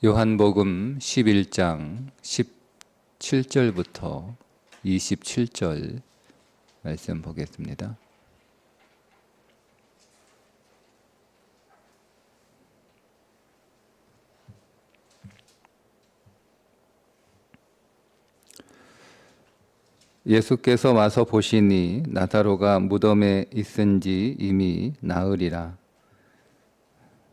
요한복음 11장 17절부터 27절 말씀 보겠습니다. 예수께서 와서 보시니 나사로가 무덤에 있은지 이미 나흘이라.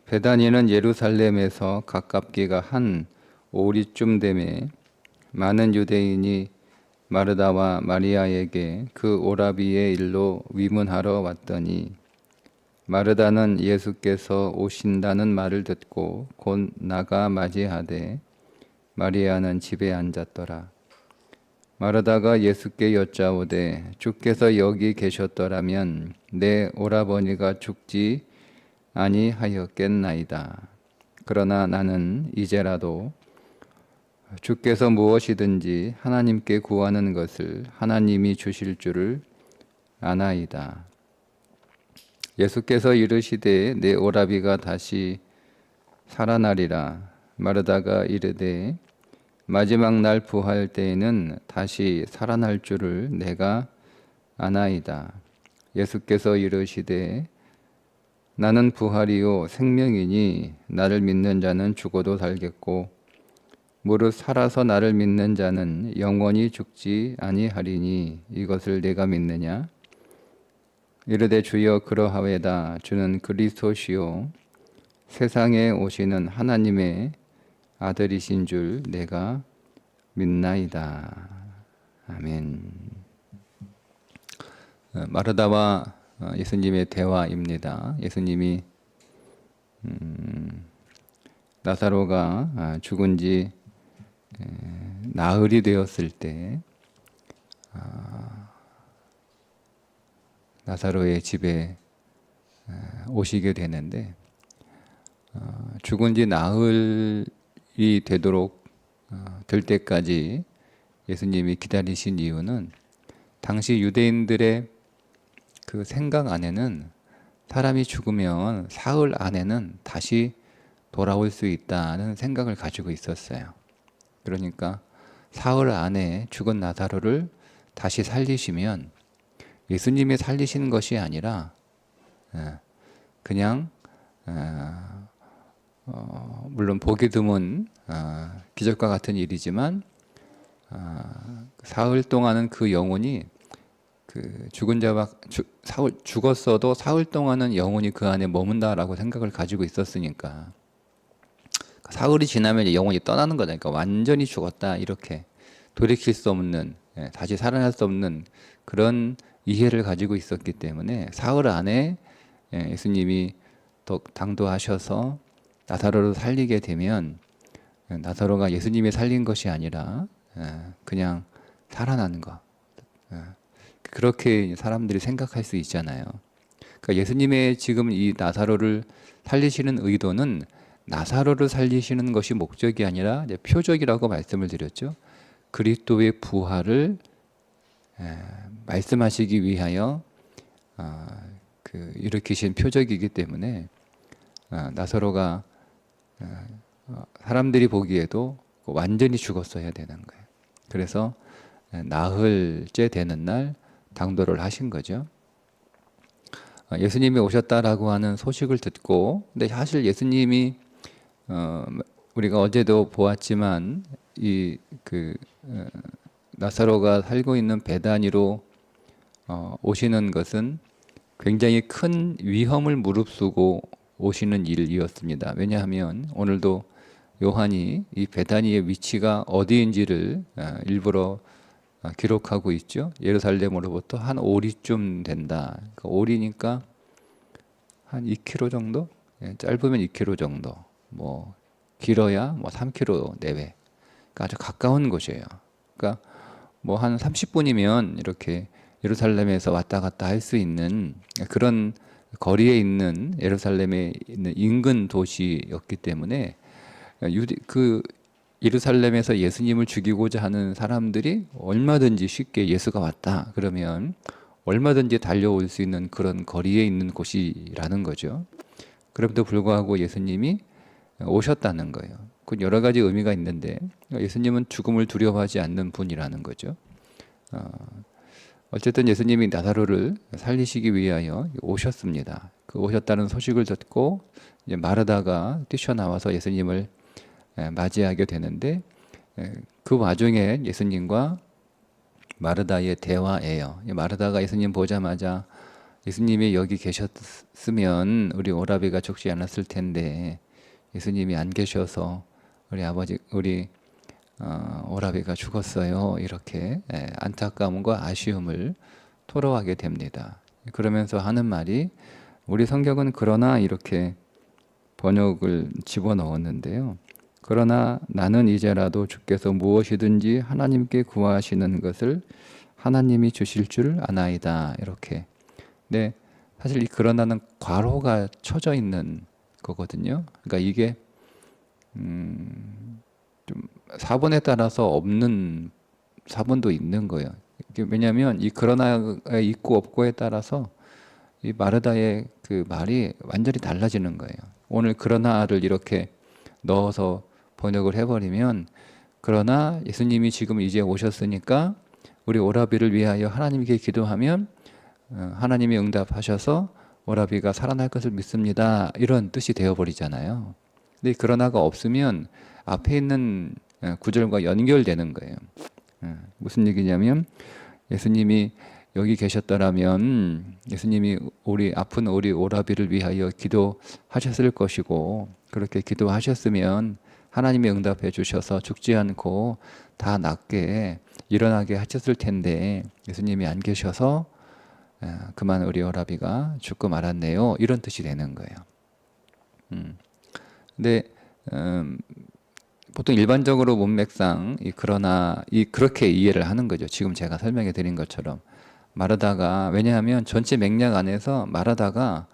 베다니는 예루살렘에서 가깝기가 한 오리쯤 되매 많은 유대인이 마르다와 마리아에게 그 오라비의 일로 위문하러 왔더니, 마르다는 예수께서 오신다는 말을 듣고 곧 나가 맞이하되 마리아는 집에 앉았더라. 마르다가 예수께 여짜오되 주께서 여기 계셨더라면 내 오라버니가 죽지 아니하였겠나이다. 그러나 나는 이제라도 주께서 무엇이든지 하나님께 구하는 것을 하나님이 주실 줄을 아나이다. 예수께서 이르시되 내 오라비가 다시 살아나리라. 마르다가 이르되 마지막 날 부활 때에는 다시 살아날 줄을 내가 아나이다. 예수께서 이르시되 나는 부활이요 생명이니 나를 믿는 자는 죽어도 살겠고 무릇 살아서 나를 믿는 자는 영원히 죽지 아니하리니 이것을 내가 믿느냐? 이르되 주여 그러하외다. 주는 그리스도시요 세상에 오시는 하나님의 아들이신 줄 내가 믿나이다. 아멘. 마르다와 예수님의 대화입니다. 예수님이 나사로가 죽은 지 나흘이 되었을 때 나사로의 집에 오시게 되는데, 죽은 지 나흘이 되도록 될 때까지 예수님이 기다리신 이유는 당시 유대인들의 그 생각 안에는 사람이 죽으면 사흘 안에는 다시 돌아올 수 있다는 생각을 가지고 있었어요. 그러니까 사흘 안에 죽은 나사로를 다시 살리시면 예수님이 살리시는 것이 아니라 그냥 물론 보기 드문 기적과 같은 일이지만 사흘 동안은 그 영혼이 그 죽은 자와 죽었어도 사흘 동안은 영혼이 그 안에 머문다라고 생각을 가지고 있었으니까 사흘이 지나면 영혼이 떠나는 거다. 그러니까 완전히 죽었다 이렇게 돌이킬 수 없는, 다시 살아날 수 없는 그런 이해를 가지고 있었기 때문에 사흘 안에 예수님이 또 당도하셔서 나사로를 살리게 되면 나사로가 예수님이 살린 것이 아니라 그냥 살아나는 것, 그렇게 사람들이 생각할 수 있잖아요. 그러니까 예수님의 지금 이 나사로를 살리시는 의도는 나사로를 살리시는 것이 목적이 아니라 이제 표적이라고 말씀을 드렸죠. 그리스도의 부활을 말씀하시기 위하여 일으키신 표적이기 때문에 나사로가 사람들이 보기에도 완전히 죽었어야 되는 거예요. 그래서 나흘째 되는 날 당도를 하신 거죠. 예수님이 오셨다라고 하는 소식을 듣고, 근데 사실 예수님이 우리가 어제도 보았지만 나사로가 살고 있는 베다니로 오시는 것은 굉장히 큰 위험을 무릅쓰고 오시는 일이었습니다. 왜냐하면 오늘도 요한이 이 베다니의 위치가 어디인지를 일부러 기록하고 있죠. 예루살렘으로부터 한 오리쯤 된다. 그러니까 오리니까 한 2km 정도? 짧으면 2km 정도. 뭐 길어야 뭐 3km 내외. 그러니까 아주 가까운 곳이에요. 그러니까 뭐 한 30분이면 이렇게 예루살렘에서 왔다 갔다 할 수 있는 그런 거리에 있는 예루살렘에 있는 인근 도시였기 때문에 예루살렘에서 예수님을 죽이고자 하는 사람들이 얼마든지 쉽게 예수가 왔다 그러면 얼마든지 달려올 수 있는 그런 거리에 있는 곳이라는 거죠. 그럼에도 불구하고 예수님이 오셨다는 거예요. 그 여러 가지 의미가 있는데 예수님은 죽음을 두려워하지 않는 분이라는 거죠. 어쨌든 예수님이 나사로를 살리시기 위하여 오셨습니다. 그 오셨다는 소식을 듣고 이제 마르다가 뛰쳐나와서 예수님을 맞이하게 되는데 그 와중에 예수님과 마르다의 대화예요. 마르다가 예수님 보자마자 예수님이 여기 계셨으면 우리 오라비가 죽지 않았을 텐데 예수님이 안 계셔서 우리 오라비가 죽었어요. 이렇게 안타까움과 아쉬움을 토로하게 됩니다. 그러면서 하는 말이 우리 성경은 그러나 이렇게 번역을 집어넣었는데요. 그러나 나는 이제라도 주께서 무엇이든지 하나님께 구하시는 것을 하나님이 주실 줄 아나이다. 이렇게. 근데 사실 이 그러나는 괄호가 쳐져 있는 거거든요. 그러니까 이게 좀 사본에 따라서 없는 사본도 있는 거예요. 왜냐하면 이 그러나가 있고 없고에 따라서 이 마르다의 그 말이 완전히 달라지는 거예요. 오늘 그러나를 이렇게 넣어서 번역을 해버리면 그러나 예수님이 지금 이제 오셨으니까 우리 오라비를 위하여 하나님께 기도하면 하나님이 응답하셔서 오라비가 살아날 것을 믿습니다. 이런 뜻이 되어버리잖아요. 근데 그러나가 없으면 앞에 있는 구절과 연결되는 거예요. 무슨 얘기냐면 예수님이 여기 계셨더라면 예수님이 아픈 우리 오라비를 위하여 기도하셨을 것이고 그렇게 기도하셨으면 하나님이 응답해 주셔서 죽지 않고 다 낫게 일어나게 하셨을 텐데 예수님이 안 계셔서 그만 우리 오라비가 죽고 말았네요. 이런 뜻이 되는 거예요. 근데 보통 일반적으로 문맥상 그러나 그렇게 이해를 하는 거죠. 지금 제가 설명해 드린 것처럼 마르다가 왜냐하면 전체 맥락 안에서 마르다가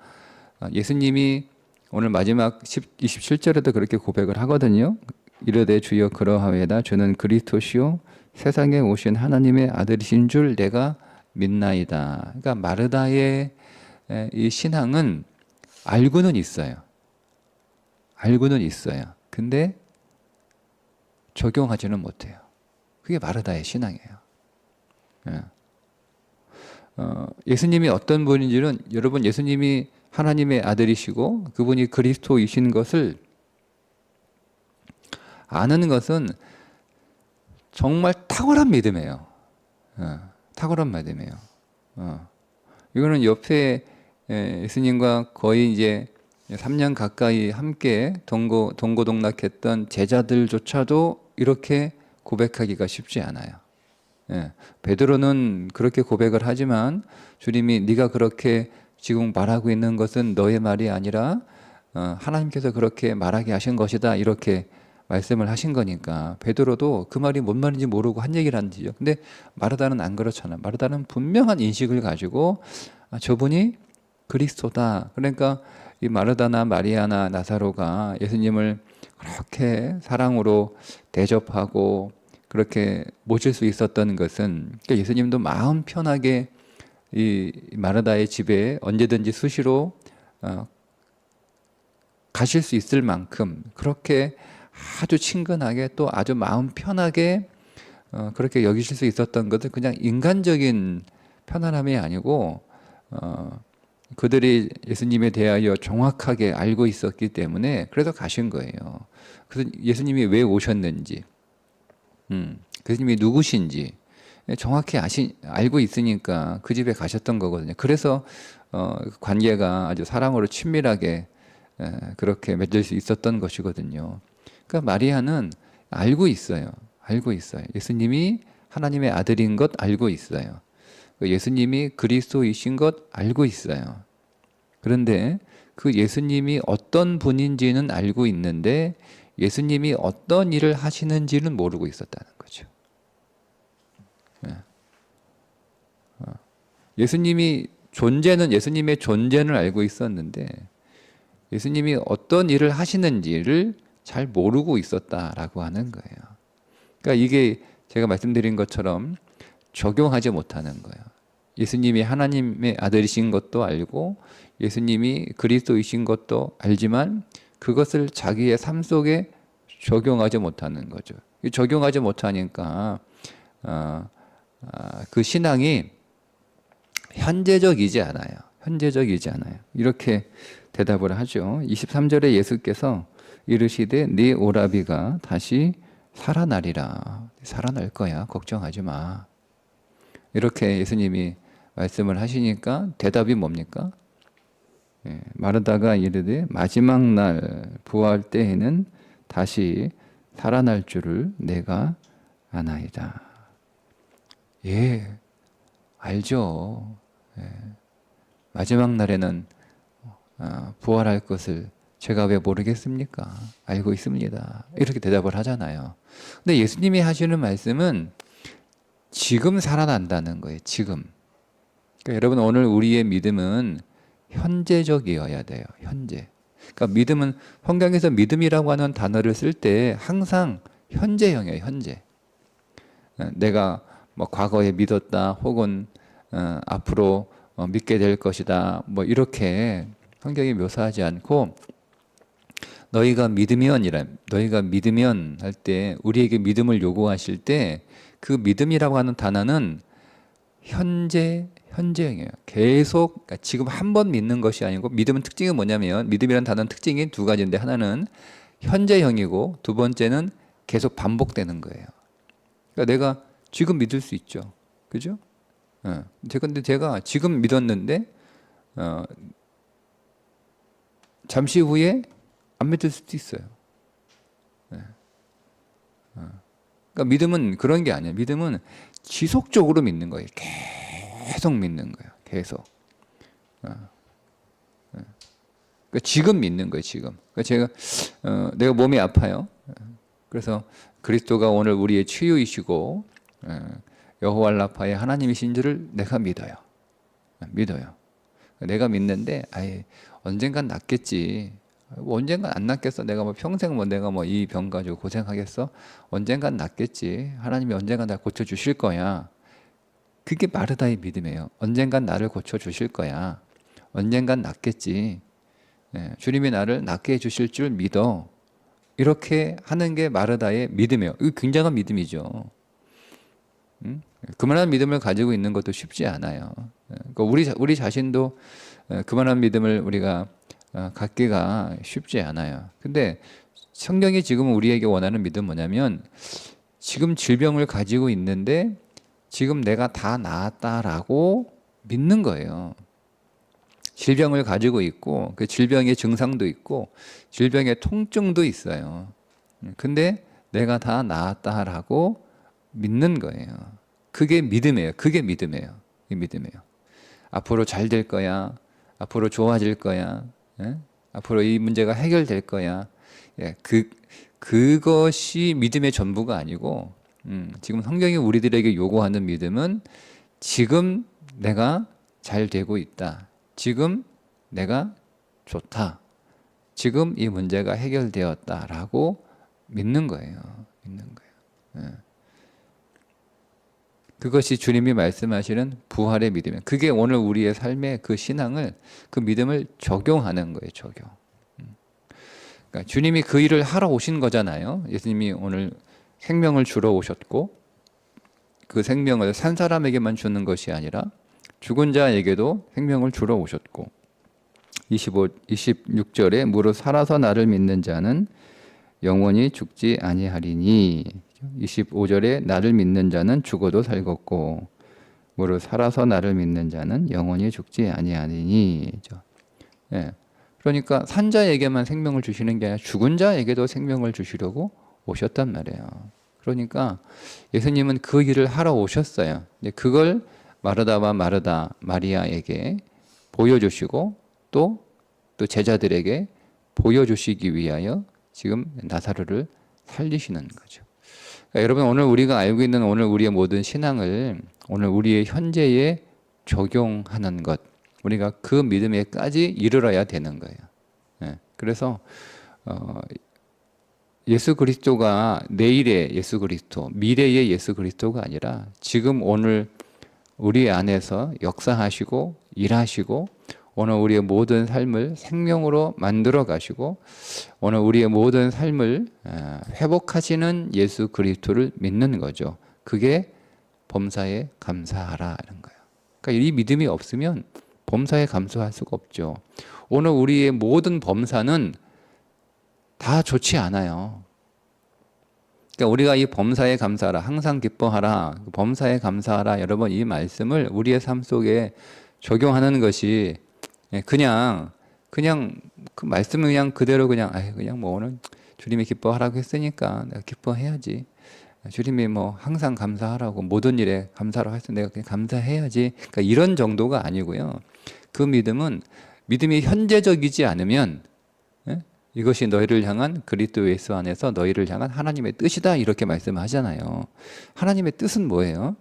예수님이 오늘 마지막 27절에도 그렇게 고백을 하거든요. 이르되 주여 그러하외다 주는 그리스도시요 세상에 오신 하나님의 아들이신 줄 내가 믿나이다. 그러니까 마르다의 이 신앙은 알고는 있어요. 알고는 있어요. 근데 적용하지는 못해요. 그게 마르다의 신앙이에요. 예수님이 어떤 분인지는 여러분 예수님이 하나님의 아들이시고 그분이 그리스도이신 것을 아는 것은 정말 탁월한 믿음이에요. 탁월한 믿음이에요. 이거는 옆에 예수님과 거의 이제 3년 가까이 함께 동고동락했던 제자들조차도 이렇게 고백하기가 쉽지 않아요. 베드로는 그렇게 고백을 하지만 주님이 네가 그렇게 지금 말하고 있는 것은 너의 말이 아니라 하나님께서 그렇게 말하게 하신 것이다 이렇게 말씀을 하신 거니까 베드로도 그 말이 뭔 말인지 모르고 한 얘기를 한지요. 근데 마르다는 안 그렇잖아요. 마르다는 분명한 인식을 가지고 저분이 그리스도다. 그러니까 이 마르다나 마리아나 나사로가 예수님을 그렇게 사랑으로 대접하고 그렇게 모실 수 있었던 것은 그러니까 예수님도 마음 편하게 이 마르다의 집에 언제든지 수시로 가실 수 있을 만큼 그렇게 아주 친근하게 또 아주 마음 편하게 그렇게 여기실 수 있었던 것은 그냥 인간적인 편안함이 아니고 그들이 예수님에 대하여 정확하게 알고 있었기 때문에 그래서 가신 거예요. 그래서 예수님이 왜 오셨는지, 예수님이 누구신지 정확히 알고 있으니까 그 집에 가셨던 거거든요. 그래서 관계가 아주 사랑으로 친밀하게 그렇게 맺을 수 있었던 것이거든요. 그러니까 마리아는 알고 있어요. 알고 있어요. 예수님이 하나님의 아들인 것 알고 있어요. 예수님이 그리스도이신 것 알고 있어요. 그런데 그 예수님이 어떤 분인지는 알고 있는데 예수님이 어떤 일을 하시는지는 모르고 있었다는 거죠. 예수님의 존재는 알고 있었는데 예수님이 어떤 일을 하시는지를 잘 모르고 있었다라고 하는 거예요. 그러니까 이게 제가 말씀드린 것처럼 적용하지 못하는 거예요. 예수님이 하나님의 아들이신 것도 알고 예수님이 그리스도이신 것도 알지만 그것을 자기의 삶 속에 적용하지 못하는 거죠. 적용하지 못하니까 그 신앙이 현재적이지 않아요. 현재적이지 않아요. 이렇게 대답을 하죠. 23절에 예수께서 이르시되 네 오라비가 다시 살아나리라. 살아날 거야. 걱정하지 마. 이렇게 예수님이 말씀을 하시니까 대답이 뭡니까? 마르다가 이르되 마지막 날 부활 때에는 다시 살아날 줄을 내가 아나이다. 예, 알죠. 마지막 날에는 부활할 것을 제가 왜 모르겠습니까? 알고 있습니다. 이렇게 대답을 하잖아요. 근데 예수님이 하시는 말씀은 지금 살아난다는 거예요. 지금. 그러니까 여러분 오늘 우리의 믿음은 현재적이어야 돼요. 현재. 그러니까 믿음은 성경에서 믿음이라고 하는 단어를 쓸 때 항상 현재형이에요. 현재. 내가 뭐 과거에 믿었다 혹은 앞으로 믿게 될 것이다 뭐 이렇게 성경이 묘사하지 않고 너희가 믿으면 할 때 우리에게 믿음을 요구하실 때 그 믿음이라고 하는 단어는 현재형이에요. 계속 그러니까 지금 한 번 믿는 것이 아니고 믿음은 특징이 뭐냐면 믿음이라는 단어는 특징이 두 가지인데 하나는 현재형이고 두 번째는 계속 반복되는 거예요. 그러니까 내가 지금 믿을 수 있죠. 그죠? 근데 제가 지금 믿었는데 잠시 후에 안 믿을 수도 있어요. 그러니까 믿음은 그런 게 아니에요. 믿음은 지속적으로 믿는 거예요. 계속 믿는 거예요. 계속. 그러니까 지금 믿는 거예요. 지금. 그러니까 제가 내가 몸이 아파요. 그래서 그리스도가 오늘 우리의 치유이시고 여호와 라파의 하나님이신 줄을 내가 믿어요. 믿어요. 내가 믿는데 언젠간 낫겠지. 언젠간 안 낫겠어. 내가 뭐 평생 내가 이 병 가지고 고생하겠어. 언젠간 낫겠지. 하나님이 언젠간 날 고쳐 주실 거야. 그게 마르다의 믿음이에요. 언젠간 나를 고쳐 주실 거야. 언젠간 낫겠지. 주님이 나를 낫게 해 주실 줄 믿어. 이렇게 하는 게 마르다의 믿음이에요. 이거 굉장한 믿음이죠. 그만한 믿음을 가지고 있는 것도 쉽지 않아요. 그러니까 우리 자신도 그만한 믿음을 우리가 갖기가 쉽지 않아요. 근데 성경이 지금 우리에게 원하는 믿음은 뭐냐면 지금 질병을 가지고 있는데 지금 내가 다 나았다라고 믿는 거예요. 질병을 가지고 있고 그 질병의 증상도 있고 질병의 통증도 있어요. 근데 내가 다 나았다라고 믿는 거예요. 그게 믿음이에요. 그게 믿음이에요. 이 믿음이에요. 앞으로 잘 될 거야. 앞으로 좋아질 거야. 앞으로 이 문제가 해결될 거야. 그것이 믿음의 전부가 아니고 지금 성경이 우리들에게 요구하는 믿음은 지금 내가 잘 되고 있다. 지금 내가 좋다. 지금 이 문제가 해결되었다라고 믿는 거예요. 믿는 거예요. 그것이 주님이 말씀하시는 부활의 믿음이에요. 그게 오늘 우리의 삶의 그 신앙을, 그 믿음을 적용하는 거예요. 적용. 그러니까 주님이 그 일을 하러 오신 거잖아요. 예수님이 오늘 생명을 주러 오셨고 그 생명을 산 사람에게만 주는 것이 아니라 죽은 자에게도 생명을 주러 오셨고 26절에 무릇 살아서 나를 믿는 자는 영원히 죽지 아니하리니 25절에 나를 믿는 자는 죽어도 살겠고 무릇 살아서 나를 믿는 자는 영원히 죽지 아니하리니. 그러니까 산 자에게만 생명을 주시는 게 아니라 죽은 자에게도 생명을 주시려고 오셨단 말이에요. 그러니까 예수님은 그 일을 하러 오셨어요. 근데 그걸 마르다와 마리아에게 보여주시고 또 제자들에게 보여주시기 위하여 지금 나사로를 살리시는 거죠. 그러니까 여러분 오늘 우리가 알고 있는 오늘 우리의 모든 신앙을 오늘 우리의 현재에 적용하는 것, 우리가 그 믿음에까지 이르러야 되는 거예요. 그래서 예수 그리스도가 내일의 예수 그리스도, 미래의 예수 그리스도가 아니라 지금 오늘 우리 안에서 역사하시고 일하시고 오늘 우리의 모든 삶을 생명으로 만들어 가시고 오늘 우리의 모든 삶을 회복하시는 예수 그리스도를 믿는 거죠. 그게 범사에 감사하라 이런 거예요. 그러니까 이 믿음이 없으면 범사에 감사할 수가 없죠. 오늘 우리의 모든 범사는 다 좋지 않아요. 그러니까 우리가 이 범사에 감사하라, 항상 기뻐하라, 범사에 감사하라, 여러분 이 말씀을 우리의 삶 속에 적용하는 것이 그냥 그 말씀을 그냥 그대로 그냥 뭐 오늘 주님이 기뻐하라고 했으니까 내가 기뻐해야지. 주님이 뭐 항상 감사하라고 모든 일에 감사하라고 했으니 내가 그냥 감사해야지. 그러니까 이런 정도가 아니고요. 그 믿음이 현재적이지 않으면 이것이 너희를 향한 그리스도 예수 안에서 너희를 향한 하나님의 뜻이다 이렇게 말씀하잖아요. 하나님의 뜻은 뭐예요?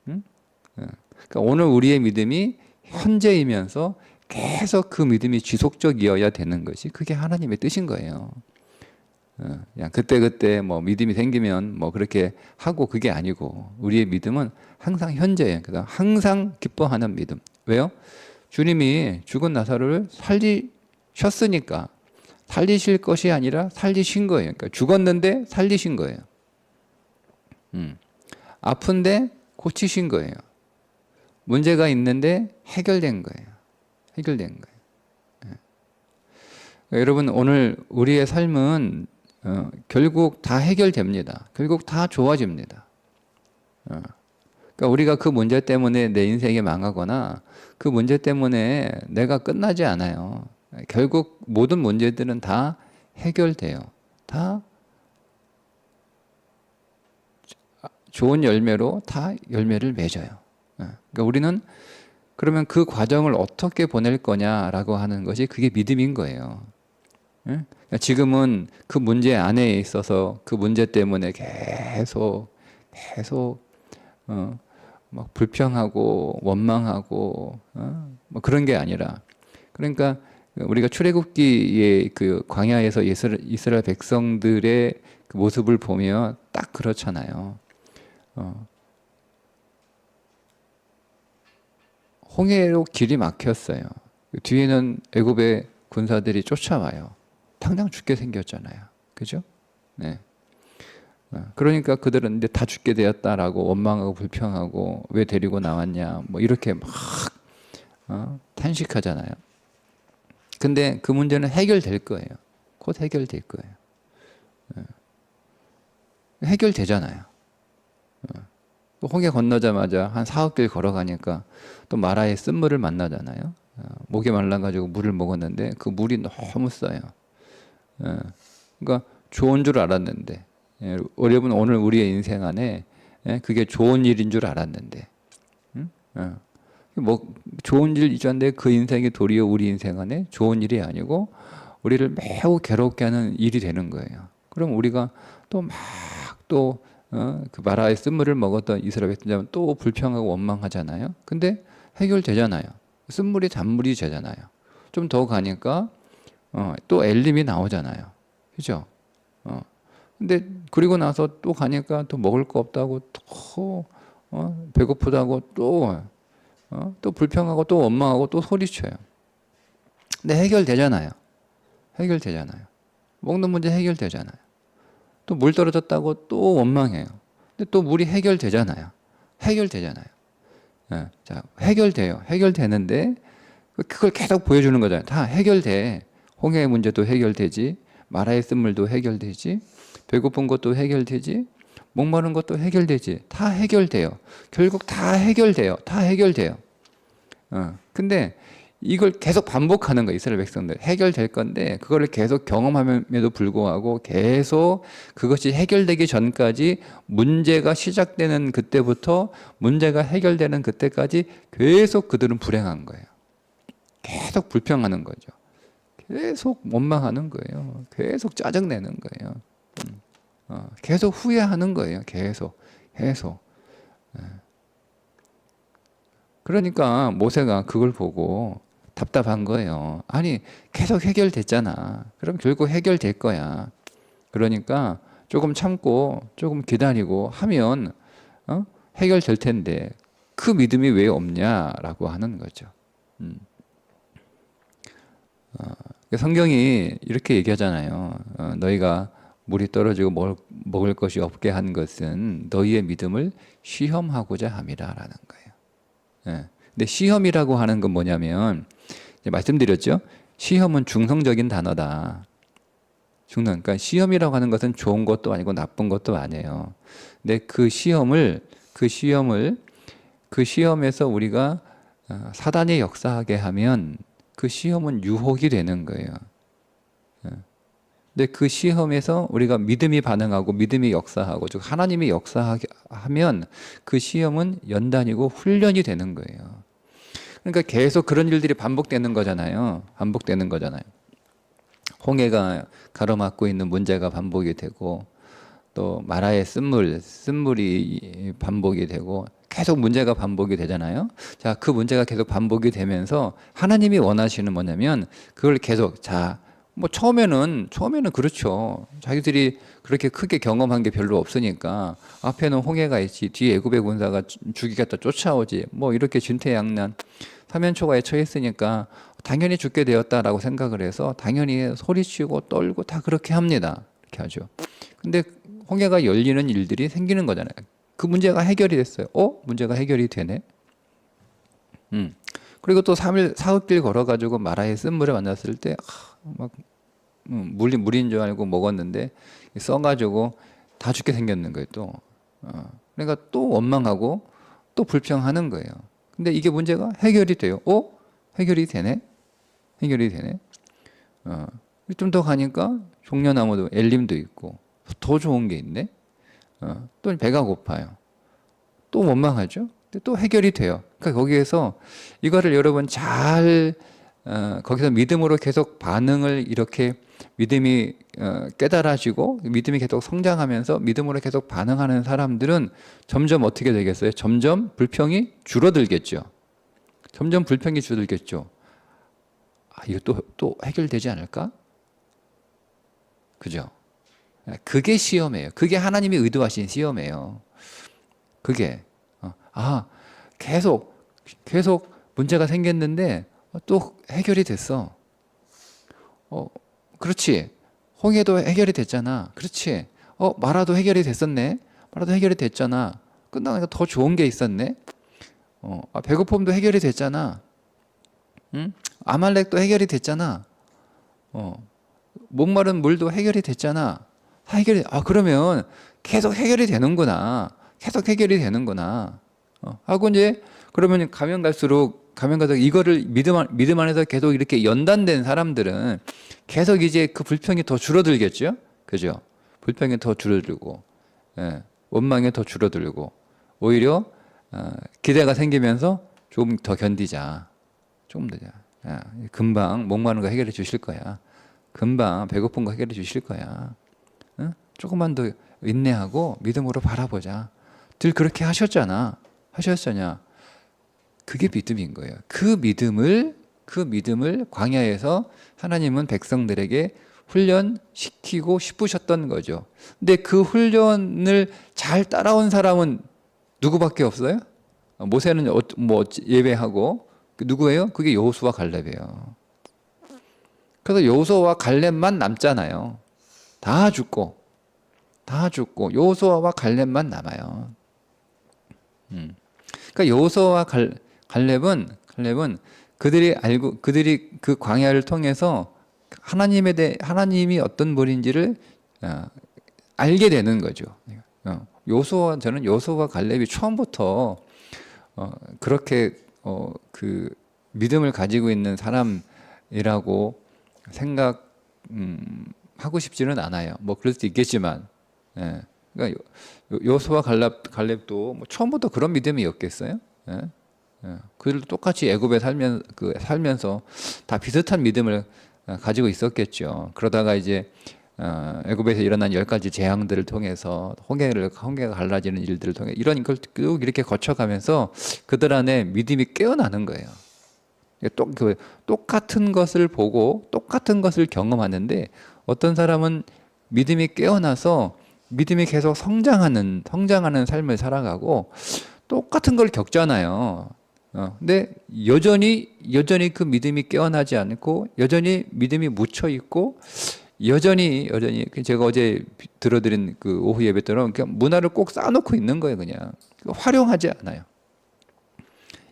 그러니까 오늘 우리의 믿음이 현재이면서 계속 그 믿음이 지속적이어야 되는 것이 그게 하나님의 뜻인 거예요. 그냥 그때 뭐 믿음이 생기면 뭐 그렇게 하고 그게 아니고 우리의 믿음은 항상 현재예요. 그래서 항상 기뻐하는 믿음. 왜요? 주님이 죽은 나사로를 살리셨으니까 살리실 것이 아니라 살리신 거예요. 그러니까 죽었는데 살리신 거예요. 아픈데 고치신 거예요. 문제가 있는데 해결된 거예요. 해결된 거예요. 그러니까 여러분 오늘 우리의 삶은 결국 다 해결됩니다. 결국 다 좋아집니다. 그러니까 우리가 그 문제 때문에 내 인생이 망하거나 그 문제 때문에 내가 끝나지 않아요. 결국 모든 문제들은 다 해결돼요. 다 좋은 열매로 다 열매를 맺어요. 그러니까 우리는 그러면 그 과정을 어떻게 보낼 거냐라고 하는 것이 그게 믿음인 거예요. 그러니까 지금은 그 문제 안에 있어서 그 문제 때문에 계속 막 불평하고 원망하고 뭐 그런 게 아니라 그러니까 우리가 출애굽기의 그 광야에서 이스라엘 백성들의 그 모습을 보면 딱 그렇잖아요. 홍해로 길이 막혔어요. 뒤에는 애굽의 군사들이 쫓아와요. 당장 죽게 생겼잖아요. 그죠? 네. 그러니까 그들은 이제 다 죽게 되었다라고 원망하고 불평하고 왜 데리고 나왔냐 뭐 이렇게 막 탄식하잖아요. 근데 그 문제는 해결될 거예요. 곧 해결될 거예요. 해결되잖아요. 홍해 건너자마자 한 4억길 걸어가니까 또 마라의 쓴물을 만나잖아요. 목이 말라가지고 물을 먹었는데 그 물이 너무 써요. 그러니까 좋은 줄 알았는데 여러분 오늘 우리의 인생 안에 그게 좋은 일인 줄 알았는데 뭐 좋은 일이었는데 그 인생이 도리어 우리 인생 안에 좋은 일이 아니고 우리를 매우 괴롭게 하는 일이 되는 거예요. 그럼 우리가 또 막 또 그 마라의 쓴물을 먹었던 이스라엘 백성들은 또 불평하고 원망하잖아요. 근데 해결되잖아요. 쓴물이 잔물이 되잖아요. 좀 더 가니까 또 엘림이 나오잖아요. 그죠? 근데 그리고 나서 또 가니까 또 먹을 거 없다고 또 배고프다고 또 불평하고 또 원망하고 또 소리쳐요. 근데 해결되잖아요. 해결되잖아요. 먹는 문제 해결되잖아요. 또 물 떨어졌다고 또 원망해요. 근데 또 물이 해결되잖아요. 해결되잖아요. 자, 해결돼요. 해결되는데 그걸 계속 보여주는 거잖아요. 다 해결돼. 홍해의 문제도 해결되지. 마라의 쓴물도 해결되지. 배고픈 것도 해결되지. 목마른 것도 해결되지. 다 해결돼요. 결국 다 해결돼요. 다 해결돼요. 근데 이걸 계속 반복하는 거예요. 이스라엘 백성들. 해결될 건데 그거를 계속 경험함에도 불구하고 계속 그것이 해결되기 전까지 문제가 시작되는 그때부터 문제가 해결되는 그때까지 계속 그들은 불행한 거예요. 계속 불평하는 거죠. 계속 원망하는 거예요. 계속 짜증내는 거예요. 계속 후회하는 거예요. 계속. 그러니까 모세가 그걸 보고 답답한 거예요. 아니 계속 해결됐잖아. 그럼 결국 해결될 거야. 그러니까 조금 참고 조금 기다리고 하면 해결될 텐데 그 믿음이 왜 없냐라고 하는 거죠. 성경이 이렇게 얘기하잖아요. 너희가 물이 떨어지고 먹을 것이 없게 한 것은 너희의 믿음을 시험하고자 함이라라는 거예요. 예. 근데 시험이라고 하는 건 뭐냐면 이제 말씀드렸죠. 시험은 중성적인 단어다. 그러니까 시험이라고 하는 것은 좋은 것도 아니고 나쁜 것도 아니에요. 근데 그 시험에서 우리가 사단이 역사하게 하면 그 시험은 유혹이 되는 거예요. 근데 그 시험에서 우리가 믿음이 반응하고 믿음이 역사하고 즉 하나님이 역사하면 그 시험은 연단이고 훈련이 되는 거예요. 그러니까 계속 그런 일들이 반복되는 거잖아요. 홍해가 가로막고 있는 문제가 반복이 되고 또 마라의 쓴물이 반복이 되고 계속 문제가 반복이 되잖아요. 자, 그 문제가 계속 반복이 되면서 하나님이 원하시는 뭐냐면 그걸 계속 뭐 처음에는 그렇죠. 자기들이 그렇게 크게 경험한 게 별로 없으니까 앞에는 홍해가 있지 뒤에 애굽의 군사가 죽이겠다 쫓아오지 뭐 이렇게 진퇴양난 사면초가에 처했으니까 당연히 죽게 되었다라고 생각을 해서 당연히 소리치고 떨고 다 그렇게 합니다. 이렇게 하죠. 근데 홍해가 열리는 일들이 생기는 거잖아요. 그 문제가 해결이 됐어요. 문제가 해결이 되네. 그리고 또 사흘길 걸어가지고 마라의 쓴물을 만났을 때 물인 줄 알고 먹었는데 써가지고 다 죽게 생겼는 거예요. 또 그러니까 또 원망하고 또 불평하는 거예요. 근데 이게 문제가 해결이 돼요. 해결이 되네. 좀 더 가니까 종려나무도 엘림도 있고 더 좋은 게 있네. 또 배가 고파요. 또 원망하죠. 근데 또 해결이 돼요. 그러니까 거기에서 이거를 여러분 잘 거기서 믿음으로 계속 반응을 이렇게 믿음이 깨달아지고 믿음이 계속 성장하면서 믿음으로 계속 반응하는 사람들은 점점 어떻게 되겠어요? 점점 불평이 줄어들겠죠. 이거 또 해결되지 않을까? 그죠? 그게 시험이에요. 그게 하나님이 의도하신 시험이에요. 그게 계속 문제가 생겼는데 또 해결이 됐어. 그렇지. 홍해도 해결이 됐잖아. 그렇지. 마라도 해결이 됐었네. 마라도 해결이 됐잖아. 끝나니까 더 좋은 게 있었네. 배고픔도 해결이 됐잖아. 응? 아말렉도 해결이 됐잖아. 목마른 물도 해결이 됐잖아. 그러면 계속 해결이 되는구나. 하고 이제 그러면 가면 갈수록 이거를 믿음 안에서 계속 이렇게 연단된 사람들은 계속 이제 그 불평이 더 줄어들겠죠. 그죠? 불평이 더 줄어들고, 원망이 더 줄어들고, 오히려 기대가 생기면서 조금 더 견디자. 금방 목마른 거 해결해 주실 거야. 금방 배고픈 거 해결해 주실 거야. 조금만 더 인내하고 믿음으로 바라보자. 늘 그렇게 하셨잖아. 그게 믿음인 거예요. 그 믿음을 광야에서 하나님은 백성들에게 훈련시키고 싶으셨던 거죠. 근데 그 훈련을 잘 따라온 사람은 누구밖에 없어요? 모세는 뭐 예배하고 누구예요? 그게 여호수아 갈렙이에요. 그래서 여호수아와 갈렙만 남잖아요. 다 죽고 여호수아와 갈렙만 남아요. 그러니까 여호수아와 갈렙은 그들이 그 광야를 통해서 하나님이 어떤 분인지를 알게 되는 거죠. 저는 여호수아와 갈렙이 처음부터 그렇게 그 믿음을 가지고 있는 사람이라고 생각하고 싶지는 않아요. 뭐 그럴 수도 있겠지만, 그러니까 여호수아 갈렙도 뭐 처음부터 그런 믿음이었겠어요? 그들도 똑같이 애굽에 살면서 다 비슷한 믿음을 가지고 있었겠죠. 그러다가 이제 애굽에서 일어난 10가지 재앙들을 통해서 홍해가 갈라지는 일들을 통해 이런 걸 쭉 이렇게 거쳐가면서 그들 안에 믿음이 깨어나는 거예요. 똑같은 것을 보고 똑같은 것을 경험하는데 어떤 사람은 믿음이 깨어나서 믿음이 계속 성장하는 삶을 살아가고 똑같은 걸 겪잖아요. 근데 여전히 그 믿음이 깨어나지 않고 여전히 믿음이 묻혀 있고 여전히 제가 어제 들어드린 그 오후 예배 때는 문화를 꼭 쌓아놓고 있는 거예요. 그냥 활용하지 않아요.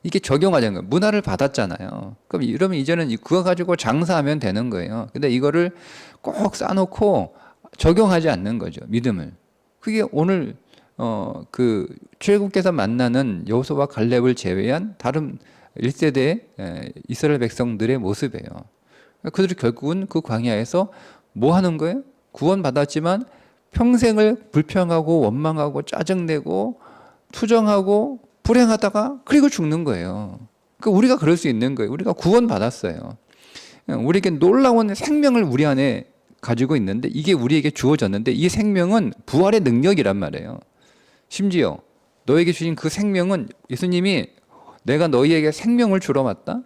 이게 적용하자는 거예요. 문화를 받았잖아요. 그럼 이러면 이제는 그거 가지고 장사하면 되는 거예요. 근데 이거를 꼭 쌓아놓고 적용하지 않는 거죠. 믿음을. 그게 오늘 그 출애굽께서 만나는 여호수아와 갈렙을 제외한 다른 1세대 이스라엘 백성들의 모습이에요. 그들이 결국은 그 광야에서 뭐 하는 거예요? 구원받았지만 평생을 불평하고 원망하고 짜증내고 투정하고 불행하다가 그리고 죽는 거예요. 그러니까 우리가 그럴 수 있는 거예요. 우리가 구원받았어요. 우리에게 놀라운 생명을 우리 안에 가지고 있는데 이게 우리에게 주어졌는데 이 생명은 부활의 능력이란 말이에요. 심지어 너에게 주신 그 생명은 예수님이 내가 너희에게 생명을 주러 왔다.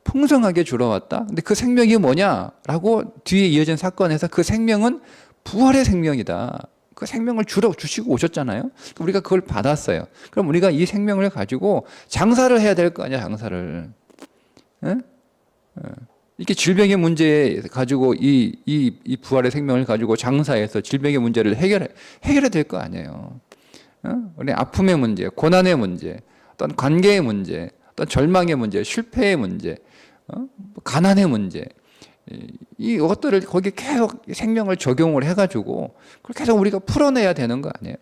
풍성하게 주러 왔다. 근데 그 생명이 뭐냐라고 뒤에 이어진 사건에서 그 생명은 부활의 생명이다. 그 생명을 주시고 오셨잖아요. 우리가 그걸 받았어요. 그럼 우리가 이 생명을 가지고 장사를 해야 될 거 아니야, 장사를. 에? 이렇게 질병의 문제 가지고 이 부활의 생명을 가지고 장사해서 질병의 문제를 해결해야 될 거 아니에요. 우리 아픔의 문제, 고난의 문제, 어떤 관계의 문제, 어떤 절망의 문제, 실패의 문제, 가난의 문제. 이 것들을 거기에 계속 생명을 적용을 해가지고 그걸 계속 우리가 풀어내야 되는 거 아니에요.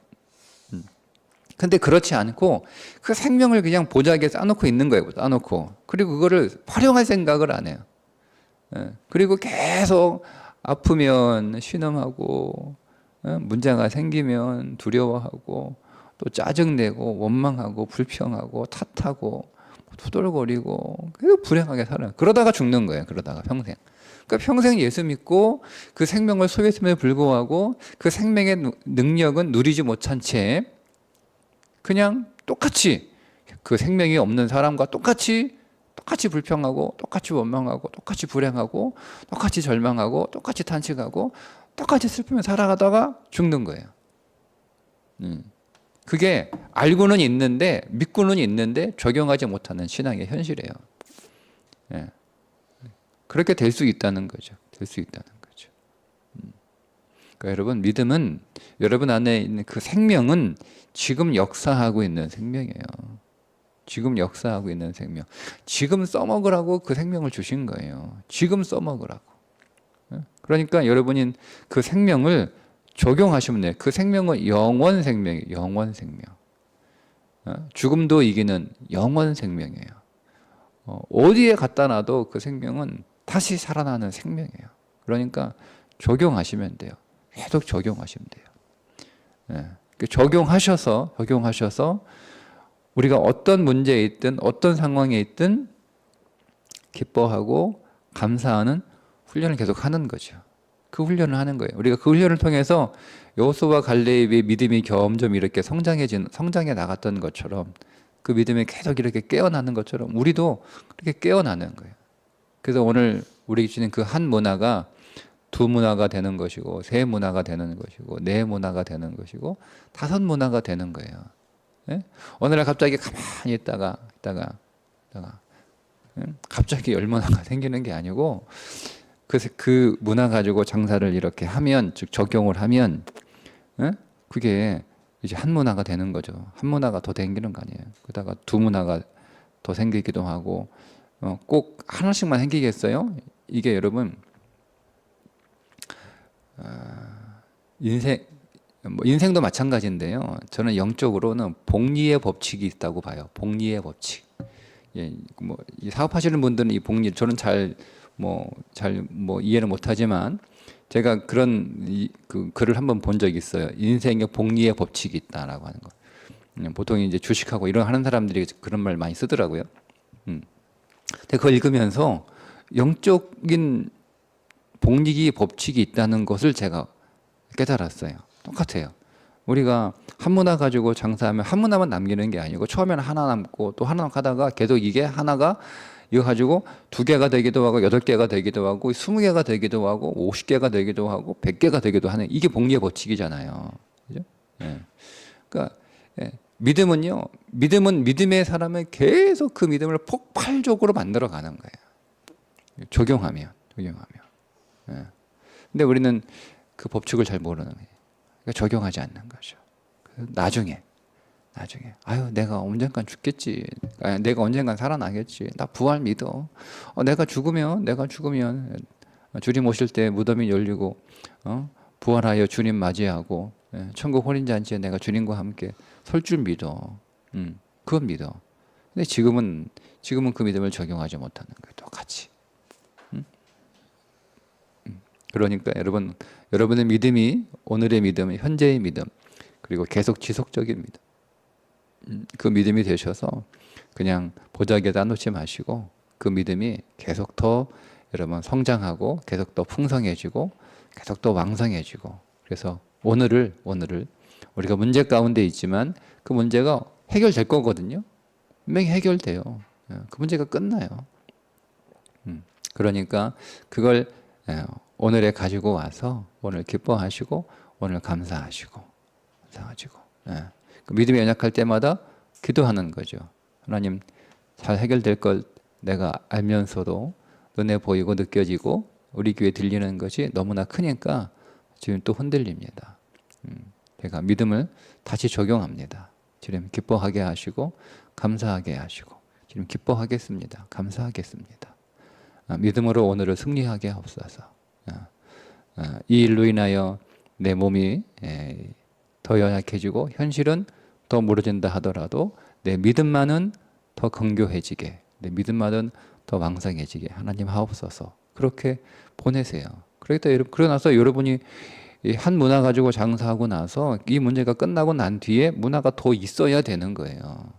근데 그렇지 않고 그 생명을 그냥 보자기에 쌓아놓고 있는 거예요. 쌓아놓고. 그리고 그거를 활용할 생각을 안 해요. 그리고 계속 아프면 신음하고 문제가 생기면 두려워하고 또 짜증내고 원망하고 불평하고 탓하고 투덜거리고 계속 불행하게 살아요. 그러다가 죽는 거예요. 그러다가 평생. 그러니까 평생 예수 믿고 그 생명을 소유했음에도 불구하고 그 생명의 능력은 누리지 못한 채 그냥 똑같이 그 생명이 없는 사람과 똑같이 불평하고 똑같이 원망하고 똑같이 불행하고 똑같이 절망하고 똑같이 탄식하고 똑같이 슬프며 살아가다가 죽는 거예요. 그게 알고는 있는데 믿고는 있는데 적용하지 못하는 신앙의 현실이에요. 예. 그렇게 될 수 있다는 거죠. 될 수 있다는 거죠. 그러니까 여러분 믿음은 여러분 안에 있는 그 생명은 지금 역사하고 있는 생명이에요. 지금 역사하고 있는 생명. 지금 써먹으라고 그 생명을 주신 거예요. 지금 써먹으라고. 그러니까 여러분이 그 생명을 적용하시면 돼요. 그 생명은 영원 생명이에요. 영원 생명. 죽음도 이기는 영원 생명이에요. 어디에 갖다 놔도 그 생명은 다시 살아나는 생명이에요. 그러니까 적용하시면 돼요. 계속 적용하시면 돼요. 적용하셔서 우리가 어떤 문제에 있든 어떤 상황에 있든 기뻐하고 감사하는 훈련을 계속 하는 거죠. 그 훈련을 하는 거예요. 우리가 그 훈련을 통해서 여호수아와 갈렙의 믿음이 점점 이렇게 성장해 나갔던 것처럼 그 믿음이 계속 이렇게 깨어나는 것처럼 우리도 그렇게 깨어나는 거예요. 그래서 오늘 우리에게 주는 그 한 문화가 두 문화가 되는 것이고 세 문화가 되는 것이고 네 문화가 되는 것이고 다섯 문화가 되는 거예요. 예? 어느 날 갑자기 가만히 있다가 갑자기 열 문화가 생기는 게 아니고 그 문화 가지고 장사를 이렇게 하면 즉 적용을 하면 그게 이제 한 문화가 되는 거죠. 한 문화가 더 생기는 거 아니에요. 그러다가 두 문화가 더 생기기도 하고 꼭 하나씩만 생기겠어요? 이게 여러분 인생도 마찬가지인데요. 저는 영적으로는 복리의 법칙이 있다고 봐요. 복리의 법칙. 예, 이 사업하시는 분들은 이 복리 저는 잘 이해를 못하지만 제가 그런 그 글을 한번 본 적이 있어요. 인생의 복리의 법칙이 있다라고 하는 거. 보통 이제 주식하고 이런 하는 사람들이 그런 말 많이 쓰더라고요. 근데 그걸 읽으면서 영적인 복리의 법칙이 있다는 것을 제가 깨달았어요. 똑같아요. 우리가 한 문화 가지고 장사하면 한 문화만 남기는 게 아니고 처음에는 하나 남고 또 하나 하다가 계속 이게 하나가 이거 가지고 2개가 되기도 하고 8개가 되기도 하고 20개가 되기도 하고 50개가 되기도 하고 100개가 되기도 하는 이게 복리의 법칙이잖아요. 그죠? 예. 그러니까 믿음은요. 믿음은 믿음의 사람은 계속 그 믿음을 폭발적으로 만들어 가는 거예요. 적용하면. 예. 근데 우리는 그 법칙을 잘 모르는 거예요. 그러니까 적용하지 않는 거죠. 나중에 아유 내가 언젠간 죽겠지. 내가 언젠간 살아나겠지. 나 부활 믿어. 내가 죽으면 주님 오실 때 무덤이 열리고 부활하여 주님 맞이하고 천국 혼인잔치에 내가 주님과 함께 설 줄 믿어. 그건 믿어. 근데 지금은 그 믿음을 적용하지 못하는 거예요. 똑같이. 그러니까 여러분의 믿음이 오늘의 믿음, 현재의 믿음, 그리고 계속 지속적인 믿음, 그 믿음이 되셔서 그냥 보자기에다 놓지 마시고 그 믿음이 계속 더 여러분 성장하고 계속 더 풍성해지고 계속 더 왕성해지고, 그래서 오늘을 우리가 문제 가운데 있지만 그 문제가 해결될 거거든요. 분명히 해결돼요. 그 문제가 끝나요. 그러니까 그걸 오늘에 가지고 와서 오늘 기뻐하시고 오늘 감사하시고 그 믿음이 연약할 때마다 기도하는 거죠. 하나님, 잘 해결될 걸 내가 알면서도 눈에 보이고 느껴지고 우리 귀에 들리는 것이 너무나 크니까 지금 또 흔들립니다. 제가 믿음을 다시 적용합니다. 주님 기뻐하게 하시고 감사하게 하시고, 주님 기뻐하겠습니다. 감사하겠습니다. 믿음으로 오늘을 승리하게 하옵소서. 이 일로 인하여 내 몸이 더 연약해지고 현실은 더 무너진다 하더라도 내 믿음만은 더 건교해지게, 내 믿음만은 더 왕성해지게 하나님 하옵소서. 그렇게 보내세요. 그러고 나서 여러분이 한 문화 가지고 장사하고 나서 이 문제가 끝나고 난 뒤에 문화가 더 있어야 되는 거예요.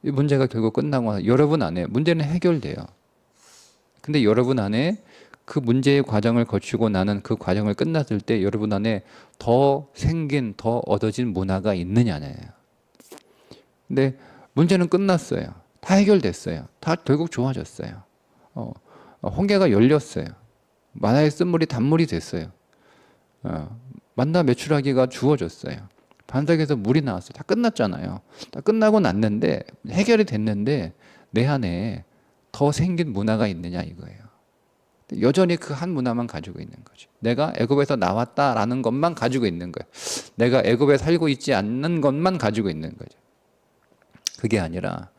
이 문제가 결국 끝나고 나서 여러분 안에 문제는 해결돼요. 근데 여러분 안에 그 문제의 과정을 거치고 나는 그 과정을 끝났을 때 여러분 안에 더 얻어진 문화가 있느냐예요. 근데 문제는 끝났어요. 다 해결됐어요. 다 결국 좋아졌어요. 홍게가 열렸어요. 만화의 쓴물이 단물이 됐어요. 만나 메추라기가 주어졌어요. 반석에서 물이 나왔어요. 다 끝났잖아요. 다 끝나고 났는데 해결이 됐는데 내 안에 더 생긴 문화가 있느냐 이거예요. 여전히 그 한 문화만 가지고 있는 거죠. 내가 애굽에서 나왔다라는 것만 가지고 있는 거예요. 내가 애굽에 살고 있지 않는 것만 가지고 있는 거죠. 그게 아니라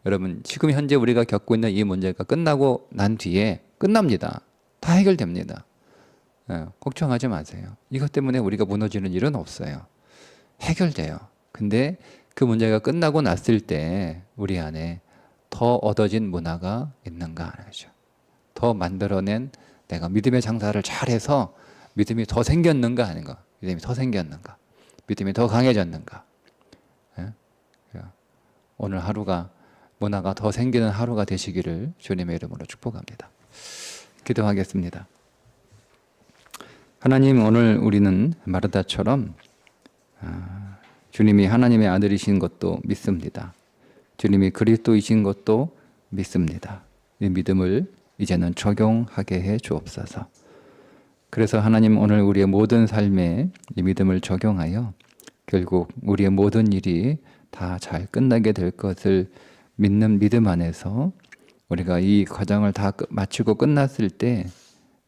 여러분 지금 현재 우리가 겪고 있는 이 문제가 끝나고 난 뒤에 끝납니다. 다 해결됩니다. 걱정하지 마세요. 이것 때문에 우리가 무너지는 일은 없어요. 해결돼요. 근데 그 문제가 끝나고 났을 때 우리 안에 더 얻어진 문화가 있는가 하죠. 더 만들어낸 내가 믿음의 장사를 잘해서 믿음이 더 생겼는가 하는 거. 믿음이 더 생겼는가. 믿음이 더 강해졌는가. 오늘 하루가 문화가 더 생기는 하루가 되시기를 주님의 이름으로 축복합니다. 기도하겠습니다. 하나님, 오늘 우리는 마르다처럼 주님이 하나님의 아들이신 것도 믿습니다. 주님이 그리스도이신 것도 믿습니다. 이 믿음을 이제는 적용하게 해 주옵소서. 그래서 하나님, 오늘 우리의 모든 삶에 이 믿음을 적용하여 결국 우리의 모든 일이 다 잘 끝나게 될 것을 믿는 믿음 안에서 우리가 이 과정을 다 마치고 끝났을 때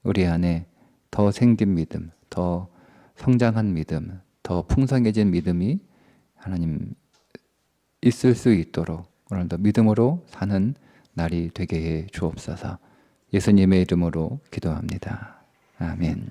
우리 안에 더 생긴 믿음, 더 성장한 믿음, 더 풍성해진 믿음이 하나님 있을 수 있도록 오늘도 믿음으로 사는 날이 되게 해 주옵소서. 예수님의 이름으로 기도합니다. 아멘.